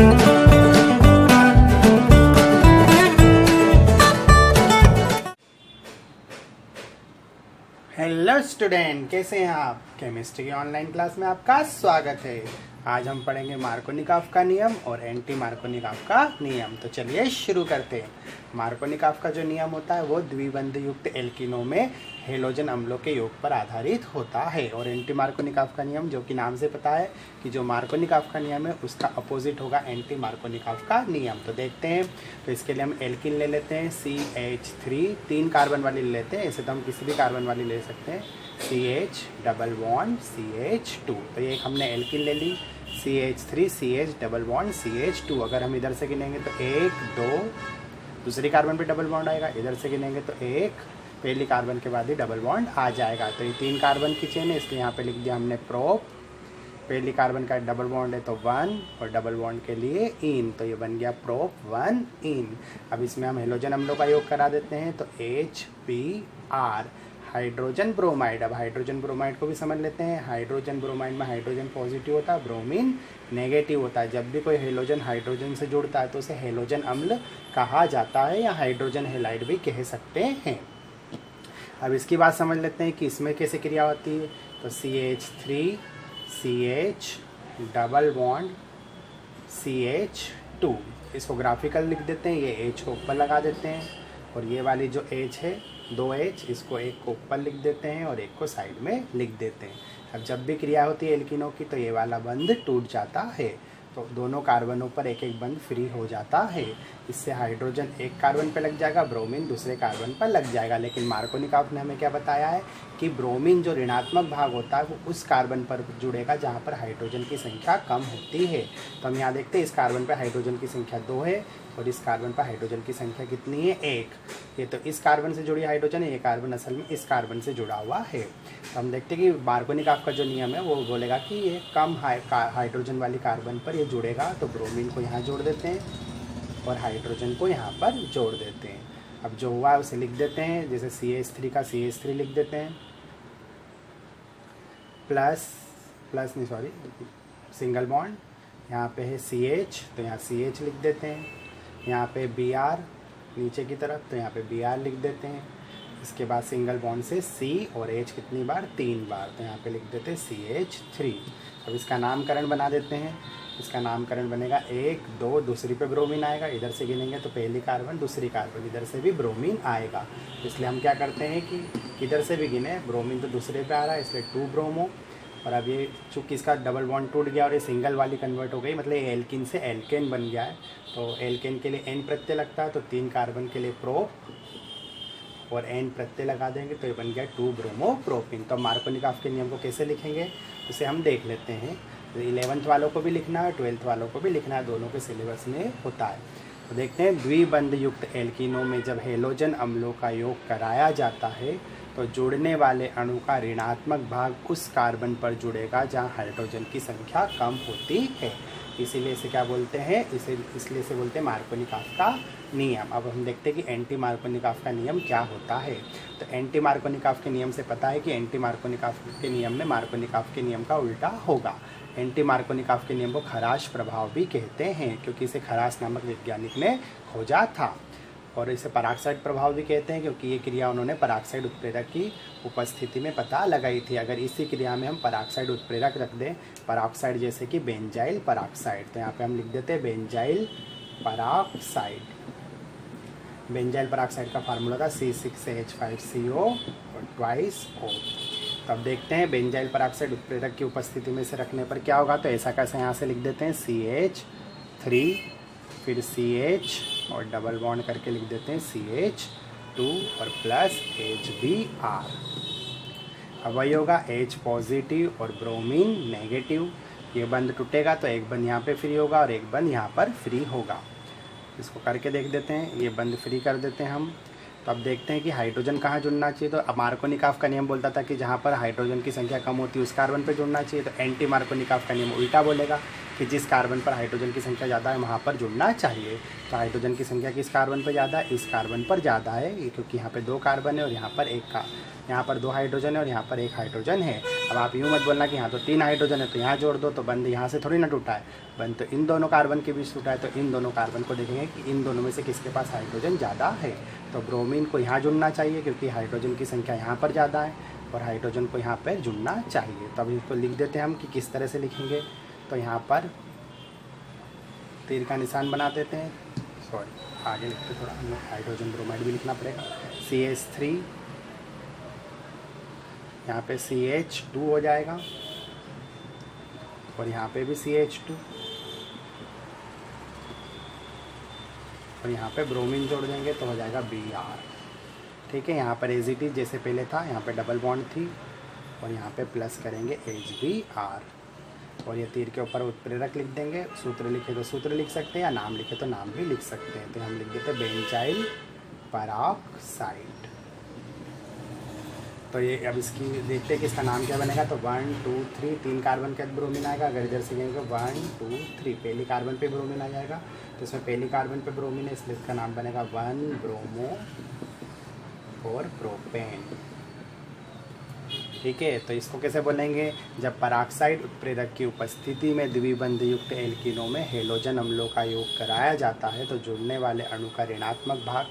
Hello student, कैसे हैं आप। केमिस्ट्री की ऑनलाइन क्लास में आपका स्वागत है। आज हम पढ़ेंगे मार्कोनिकॉफ का नियम और एंटी मार्कोनिकॉफ का नियम। तो चलिए शुरू करते हैं। मार्कोनिकॉफ का जो नियम होता है वो द्विबंध युक्त एल्किनों में हेलोजन अम्लों के योग पर आधारित होता है, और एंटी मार्कोनिकॉफ का नियम, जो कि नाम से पता है कि जो मार्कोनिकॉफ का नियम है उसका अपोजिट होगा एंटी मार्कोनिकॉफ का नियम। तो देखते हैं। तो इसके लिए हम एल्किन ले लेते हैं CH3, 3 कार्बन वाली ले लेते हैं। ऐसे तो हम किसी भी कार्बन वाली ले सकते हैं। CH डबल बॉन्ड CH2, तो ये एक हमने एल्किन ले ली। CH3 CH double bond CH2। अगर हम इधर से गिनेंगे तो 1 2, दूसरी कार्बन पे डबल बॉन्ड आएगा। इधर से गिनेंगे तो 1, पहली कार्बन के बाद ही डबल बॉन्ड आ जाएगा। तो ये 3 कार्बन की चेन है, इसलिए यहाँ पे लिख दिया हमने प्रोप। पहली कार्बन का डबल बॉन्ड है तो 1, और डबल बॉन्ड के लिए इन, तो ये बन गया प्रोप 1 इन। अब इसमें हम हेलोजन अम्लों का योग करा देते हैं। तो HBr, हाइड्रोजन ब्रोमाइड। अब हाइड्रोजन ब्रोमाइड को भी समझ लेते हैं। हाइड्रोजन ब्रोमाइड में हाइड्रोजन पॉजिटिव होता है, ब्रोमीन नेगेटिव होता है। जब भी कोई हेलोजन हाइड्रोजन से जुड़ता है तो उसे हेलोजन अम्ल कहा जाता है, या हाइड्रोजन हेलाइड भी कह सकते हैं। अब इसकी बात समझ लेते हैं कि इसमें कैसे क्रिया होती है। तो CH3 CH double bond CH2, इसको ग्राफिकल लिख देते हैं। ये H को ऊपर लगा देते हैं, और ये वाली जो H है 2H, इसको एक को ऊपर लिख देते हैं और एक को साइड में लिख देते हैं। अब जब भी क्रिया होती है एल्किनों की तो ये वाला बंध टूट जाता है, तो दोनों कार्बनों पर एक एक बंध फ्री हो जाता है। इससे हाइड्रोजन एक कार्बन पर लग जाएगा, ब्रोमीन दूसरे कार्बन पर लग जाएगा। लेकिन मार्कोनिकॉफ ने हमें क्या बताया है कि ब्रोमीन जो ऋणात्मक भाग होता है वो उस कार्बन पर जुड़ेगा जहाँ पर हाइड्रोजन की संख्या कम होती है। तो हम यहाँ देखते हैं इस कार्बन पर हाइड्रोजन की संख्या 2 है, और इस कार्बन पर हाइड्रोजन की संख्या कितनी है, 1। ये तो इस कार्बन से जुड़ी हाइड्रोजन है, ये कार्बन असल में इस कार्बन से जुड़ा हुआ है। तो हम देखते हैं कि मार्कोनिकॉफ का जो नियम है वो बोलेगा कि ये कम हाइड्रोजन वाली कार्बन पर ये जुड़ेगा। तो ब्रोमीन को यहाँ जोड़ देते हैं और हाइड्रोजन को यहाँ पर जोड़ देते हैं। अब जो हुआ है उसे लिख देते हैं, जैसे CH3 का CH3 लिख देते हैं, सिंगल बॉन्ड। यहाँ पे है CH, तो यहाँ CH लिख देते हैं। यहाँ पे Br नीचे की तरफ, तो यहाँ पे Br लिख देते हैं। इसके बाद सिंगल बॉन्ड से C और H कितनी बार, 3 बार, तो यहाँ पे लिख देते हैं CH3। अब इसका नामकरण बना देते हैं। इसका नामकरण बनेगा 1 2, दूसरी पे ब्रोमीन आएगा। इधर से गिनेंगे तो पहली कार्बन दूसरी कार्बन, इधर से भी ब्रोमीन आएगा। इसलिए हम क्या करते हैं कि इधर से भी गिने, ब्रोमीन तो दूसरे पे आ रहा है इसलिए 2 ब्रोमो। और अब ये चूँकि इसका डबल बॉन्ड टूट गया और ये सिंगल वाली कन्वर्ट हो गई, मतलब ये एल्किन से एल्केन बन गया है। तो एल्केन के लिए N प्रत्यय लगता है, तो 3 कार्बन के लिए प्रोप और N प्रत्यय लगा देंगे तो ये बन गया 2 ब्रोमो प्रोपिन। तो मार्कोनिकॉफ के नियम को कैसे लिखेंगे उसे हम देख लेते हैं। तो 11th वालों को भी लिखना है, 12th वालों को भी लिखना है, दोनों के सिलेबस में होता है। तो देखते हैं, द्विबंध युक्त एल्किनों में जब हेलोजन अम्लों का योग कराया जाता है तो जुड़ने वाले अणु का ऋणात्मक भाग उस कार्बन पर जुड़ेगा जहाँ हाइड्रोजन की संख्या कम होती है। इसीलिए इसे क्या बोलते हैं, इसलिए इसे बोलते हैं मार्कोनिकॉफ का नियम। अब हम देखते हैं कि एंटी मार्कोनिकॉफ का नियम क्या होता है। तो एंटी मार्कोनिकॉफ के नियम से पता है कि एंटी मार्कोनिकॉफ के नियम में मार्कोनिकॉफ के नियम का उल्टा होगा। एंटी मार्कोनिकॉफ के नियम को खराश प्रभाव भी कहते हैं, क्योंकि इसे खराश नामक वैज्ञानिक ने खोजा था। और इसे पराक्साइड प्रभाव भी कहते हैं, क्योंकि ये क्रिया उन्होंने पराक्साइड उत्प्रेरक की उपस्थिति में पता लगाई थी। अगर इसी क्रिया में हम पराक्साइड उत्प्रेरक रख दें, पराक्साइड जैसे कि बेंजाइल पराक्साइड, तो यहाँ पे हम लिख देते हैं बेंजाइल पराक्साइड। बेंजाइल पराक्साइड का फार्मूला था C6H5CO और 2O। तो अब देखते हैं बेंजाइल पराक्साइड उत्प्रेरक की उपस्थिति में से रखने पर क्या होगा। तो ऐसा कैसे यहाँ से लिख देते हैं CH3, फिर CH और डबल बॉन्ड करके लिख देते हैं CH2 और प्लस HBr। अब वही होगा H पॉजिटिव और ब्रोमीन नेगेटिव। ये बंद टूटेगा तो एक बंद यहाँ पे फ्री होगा और एक बंद यहाँ पर फ्री होगा। इसको करके देख देते हैं, ये बंद फ्री कर देते हैं हम। तो अब देखते हैं कि हाइड्रोजन कहाँ जुड़ना चाहिए। तो मार्कोनिकॉफ का नियम बोलता था कि जहाँ पर हाइड्रोजन की संख्या कम होती है उस कार्बन पर जुड़ना चाहिए। तो एंटी मार्कोनिकॉफ का नियम उल्टा बोलेगा कि जिस कार्बन पर हाइड्रोजन की संख्या ज़्यादा है वहाँ पर जुड़ना चाहिए। तो हाइड्रोजन की संख्या किस कार्बन पर ज़्यादा है, इस कार्बन पर ज़्यादा है, क्योंकि यहाँ पे 2 कार्बन है और यहाँ पर 2 हाइड्रोजन है और यहाँ पर 1 हाइड्रोजन है। अब आप यूँ मत बोलना कि यहाँ तो 3 हाइड्रोजन है तो यहाँ जोड़ दो, तो बंद यहाँ से थोड़ी ना टूटा है, बंद तो इन दोनों कार्बन के बीच टूटा है। तो इन दोनों कार्बन को देखेंगे कि इन दोनों में से किसके पास हाइड्रोजन ज़्यादा है। तो ब्रोमीन को यहाँ जुड़ना चाहिए क्योंकि हाइड्रोजन की संख्या यहाँ पर ज़्यादा है और हाइड्रोजन को यहाँ पर जुड़ना चाहिए। तो अब इसको लिख देते हैं हम कि किस तरह से लिखेंगे। तो यहाँ पर तीर का निशान बना देते हैं, सॉरी आगे लिखते थोड़ा, हमें हाइड्रोजन ब्रोमाइड भी लिखना पड़ेगा। CH3, यहाँ पे CH2 हो जाएगा और यहाँ पे भी CH2 और यहाँ पे ब्रोमीन जोड़ देंगे तो हो जाएगा Br। ठीक है, यहाँ पर एज इट इज जैसे पहले था, यहाँ पे डबल बॉन्ड थी और यहाँ पे प्लस करेंगे HBr और ये तीर के ऊपर उत्प्रेरक लिख देंगे। सूत्र लिखे तो सूत्र लिख सकते हैं या नाम लिखे तो नाम भी लिख सकते हैं। तो हम लिख देते हैं बेंजाइल पेरोक्साइड। तो ये अब इसकी देखते हैं कि इसका नाम क्या बनेगा। तो 1 2 3 3 कार्बन के ब्रोमीन आएगा। अगर इधर से कहेंगे 1 2 3 पहली कार्बन पे ब्रोमीन आ जाएगा, तो इसमें पहली कार्बन पे ब्रोमीन है इसलिए इसका नाम बनेगा 1 ब्रोमो और प्रोपेन। ठीक है, तो इसको कैसे बोलेंगे, जब पेरोक्साइड उत्प्रेरक की उपस्थिति में द्विबंध युक्त एल्कीनों में हेलोजन अम्लों का योग कराया जाता है तो जुड़ने वाले अणु का ऋणात्मक भाग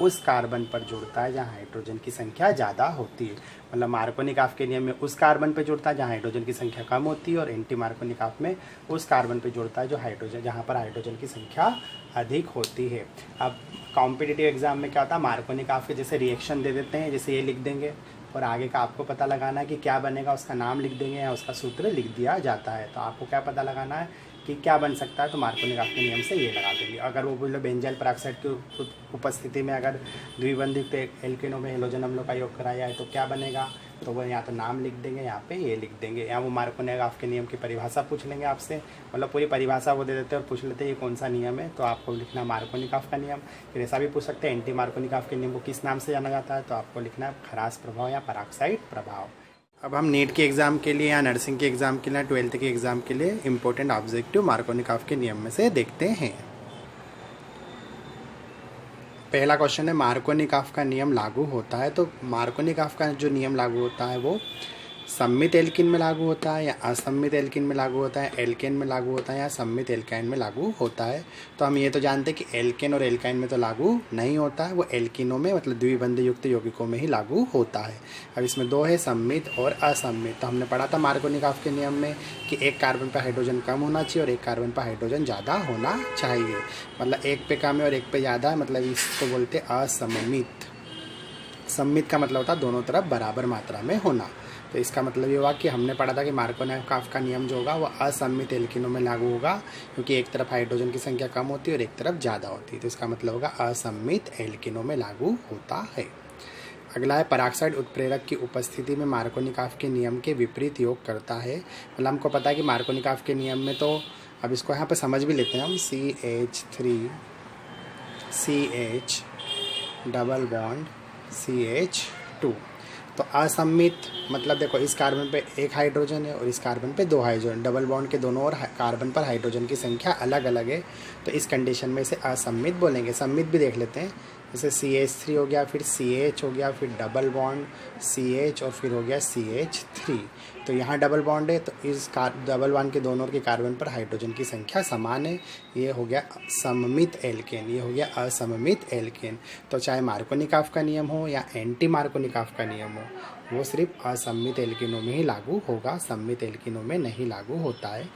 उस कार्बन पर जुड़ता है जहाँ हाइड्रोजन की संख्या ज़्यादा होती है। मतलब मार्कोनिकॉफ के नियम में उस कार्बन पर जुड़ता है जहाँ हाइड्रोजन की संख्या कम होती है और एंटी मार्कोनिकॉफ में उस कार्बन पर जुड़ता है जहाँ पर हाइड्रोजन की संख्या अधिक होती है। अब कॉम्पिटिटिव एग्जाम में क्या होता है, मार्कोनिकॉफ के जैसे रिएक्शन दे देते हैं, जैसे ये लिख देंगे और आगे का आपको पता लगाना है कि क्या बनेगा, उसका नाम लिख देंगे या उसका सूत्र लिख दिया जाता है। तो आपको क्या पता लगाना है कि क्या बन सकता है, तो मार्कोनिकॉफ के नियम से ये लगा देंगे। अगर वो बोले बेंजाइल पेरोक्साइड की उपस्थिति में अगर द्विबंधित एल्केनों में हेलोजन अम्लों का योग कराया है तो क्या बनेगा, तो वो यहाँ तो नाम लिख देंगे, यहाँ पे ये लिख देंगे। या वो मार्कोनिकॉफ के नियम की परिभाषा पूछ लेंगे आपसे, मतलब पूरी परिभाषा वो दे देते हैं और पूछ लेते हैं ये कौन सा नियम है, तो आपको लिखना मार्कोनिकॉफ का नियम। फिर ऐसा भी पूछ सकते हैं एंटी मार्कोनिकॉफ के नियम को किस नाम से जाना जाता है, तो आपको लिखना है खरास प्रभाव या पेरोक्साइड प्रभाव। अब हम नीट के एग्ज़ाम के लिए या नर्सिंग के एग्ज़ाम के लिए, 12th के एग्ज़ाम के लिए इंपॉर्टेंट ऑब्जेक्टिव मार्कोनिकॉफ के नियम में से देखते हैं। पहला क्वेश्चन है मार्कोनिकॉफ का नियम लागू होता है। तो मार्कोनिकॉफ का जो नियम लागू होता है वो सम्मित एल्किन में लागू होता है या असम्मित एल्किन में लागू होता है, एल्केन में लागू होता है या सम्मित एल्काइन में लागू होता है। तो हम ये तो जानते हैं कि एल्केन और एल्काइन में तो लागू नहीं होता है, वो एल्किनों में मतलब द्विबंध युक्त यौगिकों में ही लागू होता है। अब इसमें 2 है, सम्मित और असम्मित। तो हमने पढ़ा था मार्कोनिकॉफ के नियम में कि एक कार्बन पर हाइड्रोजन कम होना चाहिए और एक कार्बन पर हाइड्रोजन ज़्यादा होना चाहिए। मतलब एक पे कम है और एक पे ज़्यादा है, मतलब इसको बोलते हैं असम्मित। सम्मित का मतलब होता है दोनों तरफ बराबर मात्रा में होना। तो इसका मतलब ये हुआ कि हमने पढ़ा था कि मार्कोनिकॉफ का नियम जो होगा वो असम्मित एल्किनों में लागू होगा क्योंकि एक तरफ हाइड्रोजन की संख्या कम होती है और एक तरफ ज़्यादा होती है। तो इसका मतलब होगा असम्मित एल्किनों में लागू होता है। अगला है पेरोक्साइड उत्प्रेरक की उपस्थिति में मार्कोनिकॉफ के नियम के विपरीत योग करता है। मतलब हमको पता है कि मार्कोनिकॉफ के नियम में, तो अब इसको यहाँ पर समझ भी लेते हैं हम। CH3 CH double bond CH2। तो असम्मित मतलब देखो इस कार्बन पे 1 हाइड्रोजन है और इस कार्बन पे 2 हाइड्रोजन, डबल बॉन्ड के दोनों ओर कार्बन पर हाइड्रोजन की संख्या अलग अलग है, तो इस कंडीशन में इसे असम्मित बोलेंगे। सम्मित भी देख लेते हैं, जैसे CH3 हो गया, फिर CH हो गया, फिर डबल बॉन्ड CH और फिर हो गया CH3। तो यहाँ डबल बॉन्ड है तो इस डबल बॉन्ड के दोनों ओर के कार्बन पर हाइड्रोजन की संख्या समान है, ये हो गया सममित एल्केन, ये हो गया असममित एल्केन। तो चाहे मार्कोनिकॉफ का नियम हो या एंटी मार्कोनिकॉफ का नियम हो, वो सिर्फ असम्मित एल्किनों में ही लागू होगा, सम्मित एल्किनों में नहीं लागू होता है।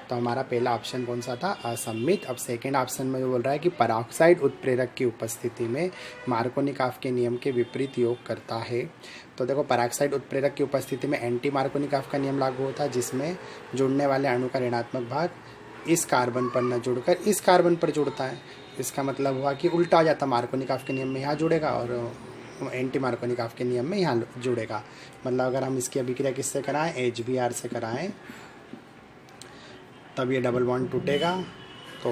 तो हमारा पहला ऑप्शन कौन सा था, असम्मित। अब सेकेंड ऑप्शन में जो बोल रहा है कि पेरोक्साइड उत्प्रेरक की उपस्थिति में मार्कोनिकॉफ के नियम के विपरीत योग करता है। तो देखो पेरोक्साइड उत्प्रेरक की उपस्थिति में एंटी मार्कोनिकॉफ का नियम लागू होता है जिसमें जुड़ने वाले अणु का ऋणात्मक भाग इस कार्बन पर न जुड़कर इस कार्बन पर जुड़ता है। इसका मतलब हुआ कि उल्टा हो जाता, मार्कोनिकॉफ के नियम में यहाँ जुड़ेगा और एंटी मार्कोनिकॉफ के नियम में यहाँ जुड़ेगा। मतलब अगर हम इसकी अभिक्रिया किससे कराएं, HBr से कराएं, तब ये डबल बॉन्ड टूटेगा तो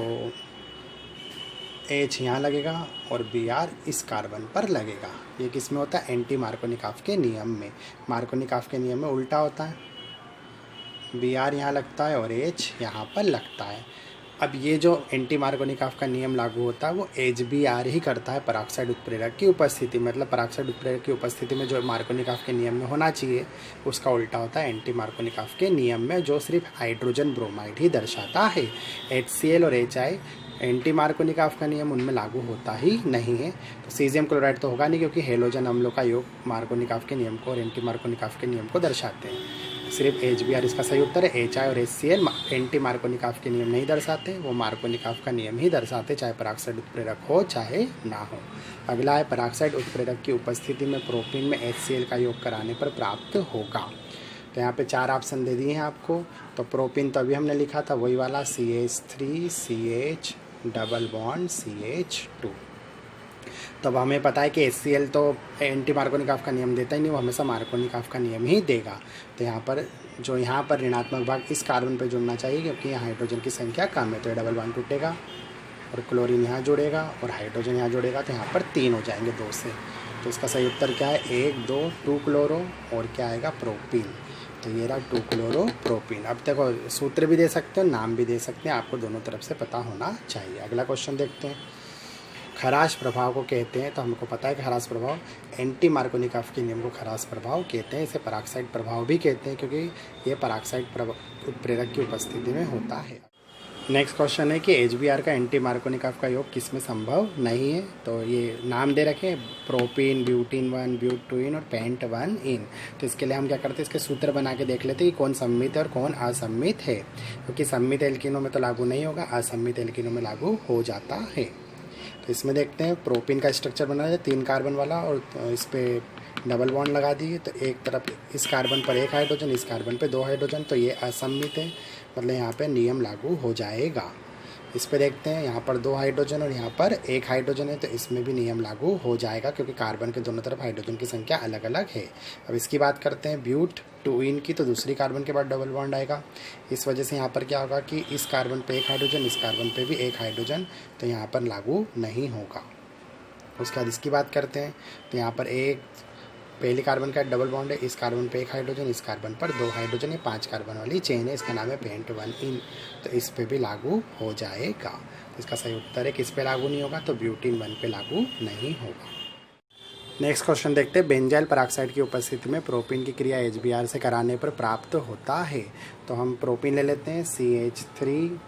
H यहाँ लगेगा और Br इस कार्बन पर लगेगा। ये किस में होता है, एंटी मार्कोनिकॉफ के नियम में। मार्कोनिकॉफ के नियम में उल्टा होता है, Br यहाँ लगता है और H यहाँ पर लगता है। अब ये जो एंटी मार्कोनिकॉफ का नियम लागू होता है वो HBr ही करता है पराऑक्साइड उत्प्रेरक की उपस्थिति में। मतलब पराऑक्साइड उत्प्रेरक की उपस्थिति में जो मार्कोनिकॉफ के नियम में होना चाहिए उसका उल्टा होता है एंटी मार्कोनिकॉफ के नियम में, जो सिर्फ हाइड्रोजन ब्रोमाइड ही दर्शाता है। HCl और HI एंटी मार्कोनिकॉफ का नियम उनमें लागू होता ही नहीं है। तो सीजियम क्लोराइड तो होगा नहीं, क्योंकि हेलोजन अम्लों का योग मार्कोनिकॉफ के नियम को और एंटी मार्कोनिकॉफ के नियम को दर्शाते हैं। सिर्फ HBr इसका सही उत्तर है। HI और HCl एंटी मार्कोनिकॉफ के नियम नहीं दर्शाते, वो मार्कोनिकॉफ का नियम ही दर्शाते, चाहे पराऑक्साइड उत्प्रेरक हो चाहे ना हो। अगला है पराऑक्साइड उत्प्रेरक की उपस्थिति में प्रोपीन में HCl का योग कराने पर प्राप्त होगा। तो यहाँ पे 4 ऑप्शन दे दिए हैं आपको। तो प्रोपीन तो अभी हमने लिखा था वही वाला CH3 CH double bond CH2। तो अब हमें पता है कि HCl तो एंटी मार्कोनिकॉफ का नियम देता ही नहीं, वो हमेशा मार्कोनिकॉफ का नियम ही देगा। तो यहाँ पर ऋणात्मक भाग इस कार्बन पर जुड़ना चाहिए, क्योंकि यहाँ हाइड्रोजन की संख्या कम है। तो ये डबल बॉन्ड टूटेगा और क्लोरीन यहाँ जुड़ेगा और हाइड्रोजन यहाँ जुड़ेगा, तो यहाँ पर 3 हो जाएंगे 2 से। तो इसका सही उत्तर क्या है? 1 2 2 क्लोरो और क्या आएगा? प्रोपीन। तो ये रहा 2 क्लोरो प्रोपीन। अब देखो सूत्र भी दे सकते हो, नाम भी दे सकते हैं, आपको दोनों तरफ से पता होना चाहिए। अगला क्वेश्चन देखते हैं। खराश प्रभाव को कहते हैं, तो हमको पता है कि खराश प्रभाव एंटी मार्कोनिकॉफ के नियम को खराश प्रभाव कहते हैं। इसे पराऑक्साइड प्रभाव भी कहते हैं, क्योंकि ये पराऑक्साइड उत्प्रेरक की उपस्थिति में होता है। नेक्स्ट क्वेश्चन है कि HBr का एंटी मार्कोनिकॉफ का योग किस में संभव नहीं है। तो ये नाम दे रखे प्रोपीन, ब्यूटीन 1, ब्यूट2इन और पेंट 1 इन। तो इसके लिए हम क्या करते हैं, इसके सूत्र बना के देख लेते हैं कि कौन सम्मित है और कौन असम्मित है। क्योंकि सम्मित एल्किनों में तो लागू नहीं होगा, असम्मित एल्किनों में लागू हो जाता है। तो इसमें देखते हैं प्रोपीन का स्ट्रक्चर बना है 3 कार्बन वाला, और इस पर डबल बॉन्ड लगा दिए। तो एक तरफ इस कार्बन पर 1 हाइड्रोजन, इस कार्बन पे 2 हाइड्रोजन, तो ये असम्मित है, मतलब यहाँ पे नियम लागू हो जाएगा। इस पे देखते हैं यहाँ पर 2 हाइड्रोजन और यहाँ पर 1 हाइड्रोजन है, तो इसमें भी नियम लागू हो जाएगा, क्योंकि कार्बन के दोनों तरफ हाइड्रोजन की संख्या अलग अलग है। अब इसकी बात करते हैं ब्यूट2इन की, तो दूसरी कार्बन के बाद डबल बॉन्ड आएगा। इस वजह से यहाँ पर क्या होगा कि इस कार्बन पे 1 हाइड्रोजन, इस कार्बन पे भी 1 हाइड्रोजन, तो यहाँ पर लागू नहीं होगा। उसके बाद इसकी बात करते हैं, तो यहाँ पर पहली कार्बन का डबल बॉन्ड है, इस कार्बन पे 1 हाइड्रोजन, इस कार्बन पर 2 हाइड्रोजन, ये 5 कार्बन वाली चेन है, इसका नाम है पेंट 1 इन। तो इस पे भी लागू हो जाएगा। तो इसका सही उत्तर है किस पे लागू नहीं होगा, तो ब्यूटीन 1 पे लागू नहीं होगा। नेक्स्ट क्वेश्चन देखते हैं। बेंजाइल पराऑक्साइड की उपस्थिति में प्रोपीन की क्रिया HBr से कराने पर प्राप्त होता है। तो हम प्रोपीन ले लेते हैं, CH3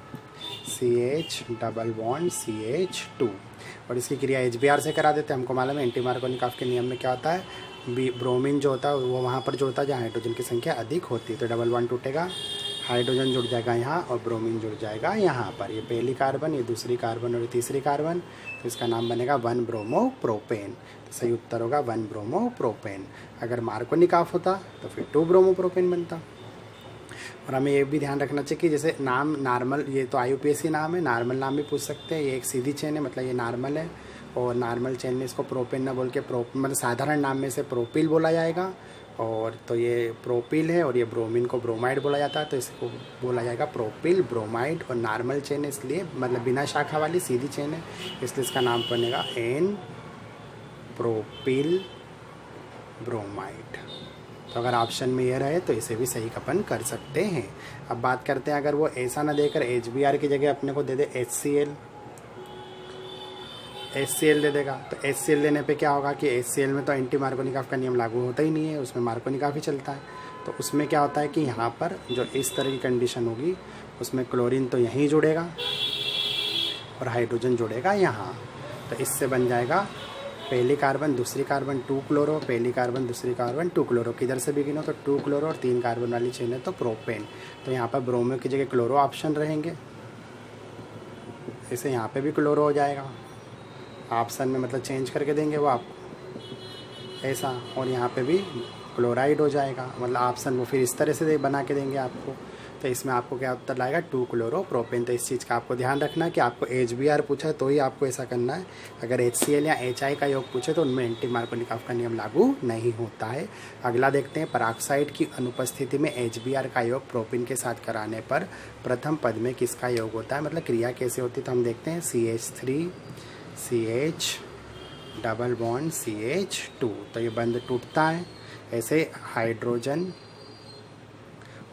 CH double bond CH2, और इसकी क्रिया HBr से करा देते हैं। हमको मालूम है एंटी मार्कोनिकॉफ के नियम में क्या होता है, ब्रोमीन जो होता है वो वहाँ पर जुड़ता है जहाँ हाइड्रोजन की संख्या अधिक होती है। तो डबल बॉन्ड टूटेगा, हाइड्रोजन जुड़ जाएगा यहाँ और ब्रोमीन जुड़ जाएगा यहाँ पर। ये पहली कार्बन, ये दूसरी कार्बन और ये तीसरी कार्बन, तो इसका नाम बनेगा 1 ब्रोमो प्रोपेन। तो सही उत्तर होगा 1 ब्रोमो प्रोपेन। अगर मार्कोनिकॉफ होता तो फिर 2 ब्रोमो प्रोपेन बनता। और हमें ये भी ध्यान रखना चाहिए कि जैसे नाम नॉर्मल, ये तो IUPAC नाम है, नॉर्मल नाम भी पूछ सकते हैं। ये एक सीधी चेन है, मतलब ये नॉर्मल है, और नॉर्मल चेन में इसको प्रोपेन ना बोल के मतलब साधारण नाम में से प्रोपिल बोला जाएगा। और तो ये प्रोपिल है और ये ब्रोमीन को ब्रोमाइड बोला जाता है, तो इसको बोला जाएगा प्रोपिल ब्रोमाइड। और नॉर्मल चेन है इसलिए, मतलब बिना शाखा वाली सीधी चेन है, इसलिए इसका नाम बनेगा N प्रोपिल ब्रोमाइड। तो अगर ऑप्शन में ये रहे तो इसे भी सही अपन कर सकते हैं। अब बात करते हैं, अगर वो ऐसा ना देकर HBr की जगह अपने को दे दे HCl दे देगा, तो HCl देने पे क्या होगा कि HCl में तो एंटी मार्कोनिकॉफ का नियम लागू होता ही नहीं है, उसमें मार्कोनिकॉफ ही चलता है। तो उसमें क्या होता है कि यहाँ पर जो इस तरह की कंडीशन होगी, उसमें क्लोरीन तो यहीं जुड़ेगा और हाइड्रोजन जुड़ेगा यहाँ। तो इससे बन जाएगा पहली कार्बन दूसरी कार्बन 2 क्लोरो, पहली कार्बन दूसरी कार्बन 2 क्लोरो। किधर से भी गिनो तो 2 क्लोरो और 3 कार्बन वाली चेन है तो प्रोपेन। तो यहाँ पर ब्रोमो की जगह क्लोरो ऑप्शन रहेंगे, इसे यहाँ पे भी क्लोरो हो जाएगा ऑप्शन में, मतलब चेंज करके देंगे वो आपको ऐसा, और यहाँ पे भी क्लोराइड हो जाएगा, मतलब ऑप्शन वो फिर इस तरह से बना के देंगे आपको। तो इसमें आपको क्या उत्तर लाएगा 2 क्लोरो प्रोपेन। तो इस चीज़ का आपको ध्यान रखना है कि आपको HBr पूछा है तो ही आपको ऐसा करना है। अगर HCl या HI का योग पूछे तो उनमें एंटी मार्कोनिकॉफ का नियम लागू नहीं होता है। अगला देखते हैं, पराऑक्साइड की अनुपस्थिति में HBr का योग प्रोपिन के साथ कराने पर प्रथम पद में किसका योग होता है, मतलब क्रिया कैसे होती है। तो हम देखते हैं CH3 CH double bond CH2, तो ये बंद टूटता है। ऐसे हाइड्रोजन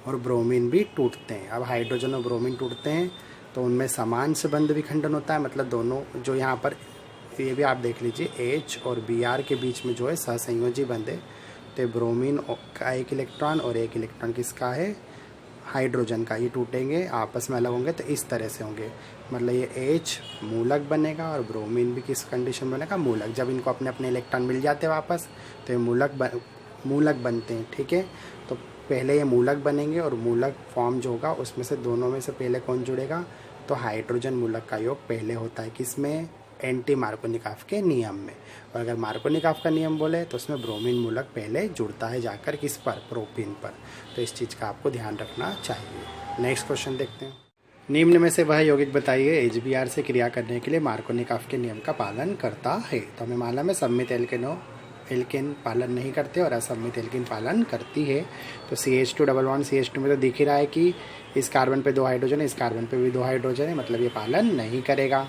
और ब्रोमीन भी टूटते हैं। अब हाइड्रोजन और ब्रोमीन टूटते हैं तो उनमें समान से बंध विखंडन होता है, मतलब दोनों जो यहाँ पर ये भी आप देख लीजिए H और Br के बीच में जो है सहसंयोजी बंध है, तो ब्रोमीन का एक इलेक्ट्रॉन और एक इलेक्ट्रॉन किसका है, हाइड्रोजन का, ये टूटेंगे आपस में अलग होंगे तो इस तरह से होंगे, मतलब ये H मूलक बनेगा और ब्रोमीन भी किस कंडीशन बनेगा, मूलक। जब इनको अपने अपने इलेक्ट्रॉन मिल जाते हैं वापस तो ये मूलक बनते हैं, ठीक है। तो पहले ये मूलक बनेंगे और मूलक फॉर्म जो होगा उसमें से दोनों में से पहले कौन जुड़ेगा, तो हाइड्रोजन मूलक का योग पहले होता है किसमें, एंटी मार्कोनिकॉफ के नियम में। और अगर मार्कोनिकॉफ का नियम बोले तो उसमें ब्रोमीन मूलक पहले जुड़ता है जाकर किस पर, प्रोपीन पर। तो इस चीज़ का आपको ध्यान रखना चाहिए। नेक्स्ट क्वेश्चन देखते हैं। निम्न में से वह यौगिक बताइए HBr से क्रिया करने के लिए मार्कोनिकॉफ के नियम का पालन करता है। तो हमें मालूम है सम्मित एल्केन पालन नहीं करते और असम्मित एल्केन पालन करती है। तो CH2 डबल बॉन्ड CH2 में तो दिख ही रहा है कि इस कार्बन पे 2 हाइड्रोजन है, इस कार्बन पे भी 2 हाइड्रोजन है, मतलब ये पालन नहीं करेगा।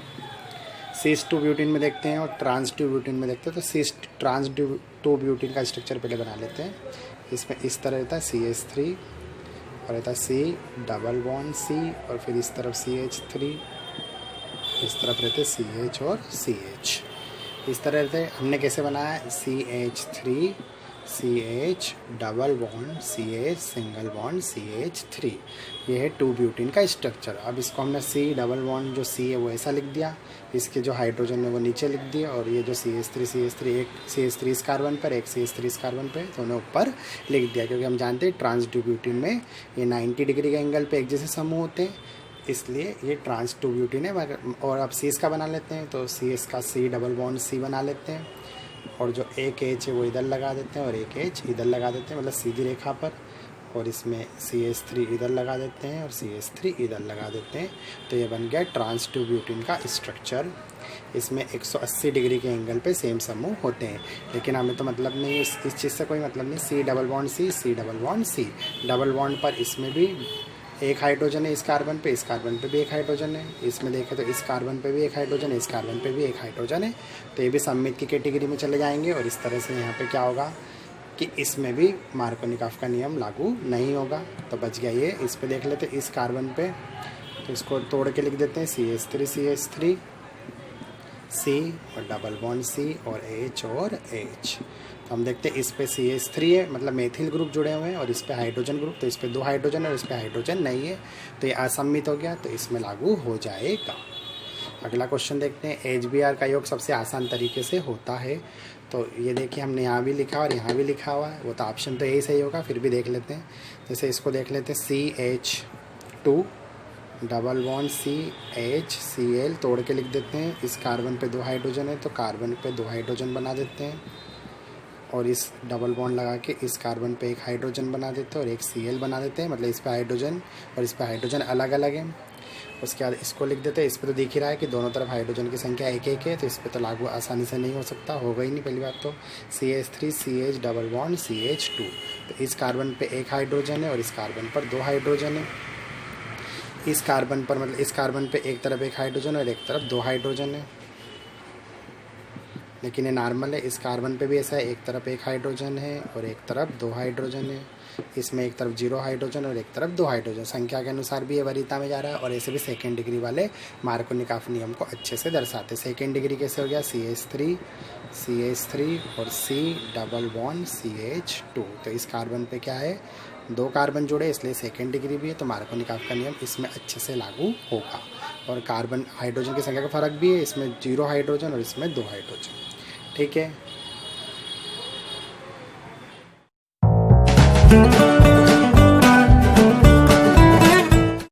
सिस 2 ब्यूटीन में देखते हैं और ट्रांस 2 ब्यूटीन में देखते हैं। तो सिस ट्रांस 2 ब्यूटीन का स्ट्रक्चर पहले बना लेते हैं। इसमें इस तरह रहता है CH3 और रहता है C डबल बॉन्ड C और फिर इस तरफ CH3, इस तरफ रहते CH और CH, इस तरह रहते। हमने कैसे बनाया, CH3 CH double bond CH single bond CH3, ये है 2 ब्यूटीन का स्ट्रक्चर। अब इसको हमने C डबल बॉन्ड जो C है वो ऐसा लिख दिया, इसके जो हाइड्रोजन है वो नीचे लिख दिया, और ये जो CH3 एक CH3 इस कार्बन पर, एक CH3 इस कार्बन पर, दोनों ऊपर लिख दिया, क्योंकि हम जानते हैं ट्रांस 2 ब्यूटीन में ये 90 डिग्री के एंगल पे एक जैसे समूह होते हैं, इसलिए ये ट्रांस 2 ब्यूटीन है। और अब C का बना लेते हैं, तो C का C डबल बॉन्ड C बना लेते हैं, और जो एक H है वो इधर लगा देते हैं और एक H इधर लगा देते हैं, मतलब सीधी रेखा पर, और इसमें CH3 इधर लगा देते हैं और CH3 इधर लगा देते हैं। तो ये बन गया ट्रांस 2 ब्यूटीन का स्ट्रक्चर। इसमें 180 डिग्री के एंगल पे सेम समूह होते हैं, लेकिन हमें तो मतलब नहीं, इस चीज़ से कोई मतलब नहीं। C double bond C double bond C double bond पर इसमें भी एक हाइड्रोजन है, इस कार्बन पे, इस कार्बन पे भी एक हाइड्रोजन है, इसमें देखें तो इस कार्बन पे भी एक हाइड्रोजन है, इस कार्बन पे भी एक हाइड्रोजन है, तो ये भी सम्मित की कैटेगरी में चले जाएंगे। और इस तरह से यहाँ पे क्या होगा कि इसमें भी मार्कोनिकॉफ का नियम लागू नहीं होगा। तो बच गया ये। इस पे देख लेते इस कार्बन पे, तो इसको तोड़ के लिख देते हैं CH3 C और डबल बॉन्ड C और H और H। तो हम देखते हैं इस पे CH3 है, मतलब मेथिल ग्रुप जुड़े हुए हैं, और इस पे हाइड्रोजन ग्रुप, तो इस पे 2 हाइड्रोजन है और इस पे हाइड्रोजन नहीं है, तो ये असम्मित हो गया, तो इसमें लागू हो जाएगा। अगला क्वेश्चन देखते हैं। HBr का योग सबसे आसान तरीके से होता है। तो ये देखिए हमने यहाँ भी लिखा और यहाँ भी लिखा हुआ है, वो तो ऑप्शन तो यही सही होगा, फिर भी देख लेते हैं। जैसे इसको देख लेते हैं CH2 double bond CH Cl तोड़ के लिख देते हैं। इस कार्बन पे 2 हाइड्रोजन है तो कार्बन पे 2 हाइड्रोजन बना देते हैं, और इस डबल बॉन्ड लगा के इस कार्बन पे एक हाइड्रोजन बना देते हैं और एक Cl बना देते हैं, मतलब इस पे हाइड्रोजन और इस पे हाइड्रोजन अलग अलग है। उसके बाद इसको लिख देते हैं। इस पे तो दिख ही रहा है कि दोनों तरफ हाइड्रोजन की संख्या 1 है, तो इस पे तो लागू आसानी से नहीं हो सकता, होगा ही नहीं पहली बात तो। CH3 CH double bond CH2, तो इस कार्बन पे एक हाइड्रोजन है और इस कार्बन पर 2 हाइड्रोजन है। इस कार्बन पर, मतलब इस कार्बन पे एक तरफ एक हाइड्रोजन और एक तरफ 2 हाइड्रोजन है, लेकिन ये नॉर्मल है। इस कार्बन पे भी ऐसा है, एक तरफ एक हाइड्रोजन है और एक तरफ 2 हाइड्रोजन है। इसमें एक तरफ 0 हाइड्रोजन और एक तरफ 2 हाइड्रोजन, संख्या के अनुसार भी ये वरीयता में जा रहा है। और ऐसे भी सेकेंड डिग्री वाले मार्कोनिकॉफ नियम को अच्छे से दर्शाते। सेकेंड डिग्री कैसे हो गया, CH3 और C डबल बॉन्ड CH2, तो इस कार्बन पे क्या है, 2 कार्बन जुड़े, इसलिए सेकेंड डिग्री भी है, तो मार्कोनिकॉफ का नियम इसमें अच्छे से लागू होगा। और कार्बन हाइड्रोजन की संख्या का फर्क भी है, इसमें 0 हाइड्रोजन और इसमें 2 हाइड्रोजन, ठीक है।